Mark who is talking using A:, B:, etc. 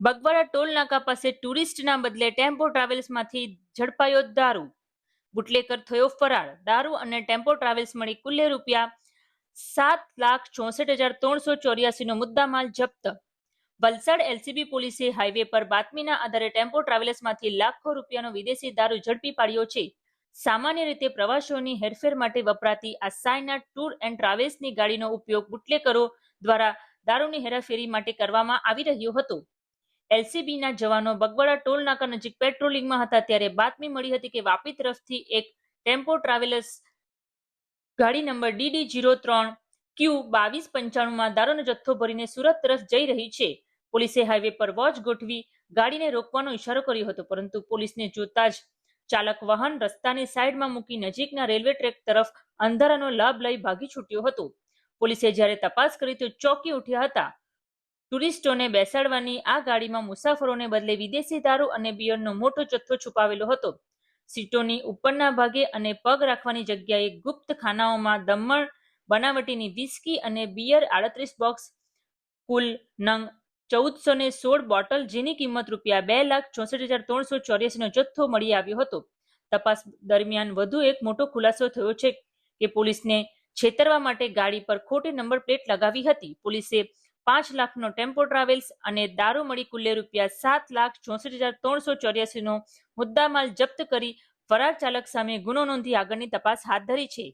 A: Bagwada toll નાકા પાસે ટુરિસ્ટના બદલે tempo ટ્રાવેલ્સમાંથી ઝડપાયો દારૂ. બુટલેકર થયો ફરાર. દારૂ અને ટેમ્પો ટ્રાવેલ્સ મળી કુલ્લે રૂપિયા 7,64,384 નો મુદ્દામાલ જપ્ત. વલસાડ એલસીબી પોલીસે હાઈવે પર બાતમીના આધારે ટેમ્પો ટ્રાવેલ્સમાંથી લાખો રૂપિયાનો વિદેશી દારૂ ઝડપી પાડ્યો છે. સામાન્ય રીતે પ્રવાસીઓની હેરફેર માટે વપરાતી આ સાયના ટૂર એન્ડ ટ્રાવેલ્સની ગાડીનો ઉપયોગ બુટલેકરો દ્વારા દારૂની હેરાફેરી માટે કરવામાં આવી રહ્યો હતો. એલસીબીના જવાનો બગવાડા ટોલ નાકા નજીક પેટ્રોલિંગમાં હતા ત્યારે બાતમી મળી હતી કે વાપી તરફથી એક ટેમ્પો ટ્રાવેલર્સ ગાડી નંબર DD03Q2295 દારૂનો જથ્થો ભરીને સુરત તરફ જઈ રહી છે. પોલીસે હાઈવે પર વોચ ગોઠવી ગાડીને રોકવાનો ઇશારો કર્યો હતો, પરંતુ પોલીસને જોતા જ ચાલક વાહન રસ્તાની સાઈડમાં મૂકી નજીકના રેલવે ટ્રેક તરફ અંધારાનો લાભ લઈ ભાગી છૂટ્યો હતો. પોલીસે જ્યારે તપાસ કરી તો ચોંકી ઉઠ્યા હતા. ટુરિસ્ટોને બેસાડવાની આ ગાડીમાં મુસાફરોને બદલે વિદેશી દારૂ અને બિયરનો મોટો જથ્થો છુપાવેલો હતો. સીટોની ઉપરના ભાગે અને પગ રાખવાની જગ્યાએ ગુપ્ત ખાનાઓમાં દમણ બનાવટીની વિસ્કી અને બિયર 38 બોક્સ, કુલ નંગ 1416 બોટલ, જેની કિંમત રૂપિયા 2,64,384 નો જથ્થો મળી આવ્યો હતો. તપાસ દરમિયાન વધુ એક મોટો ખુલાસો થયો છે કે પોલીસને છેતરવા માટે ગાડી પર ખોટી નંબર પ્લેટ લગાવી હતી. પોલીસે 5 લાખનો ટેમ્પો ટ્રાવેલ્સ અને દારૂ મળી કુલ્લે રૂપિયા 7,64,384 નો મુદ્દામાલ જપ્ત કરી ફરાર ચાલક સામે ગુનો નોંધી આગળની તપાસ હાથ ધરી છે.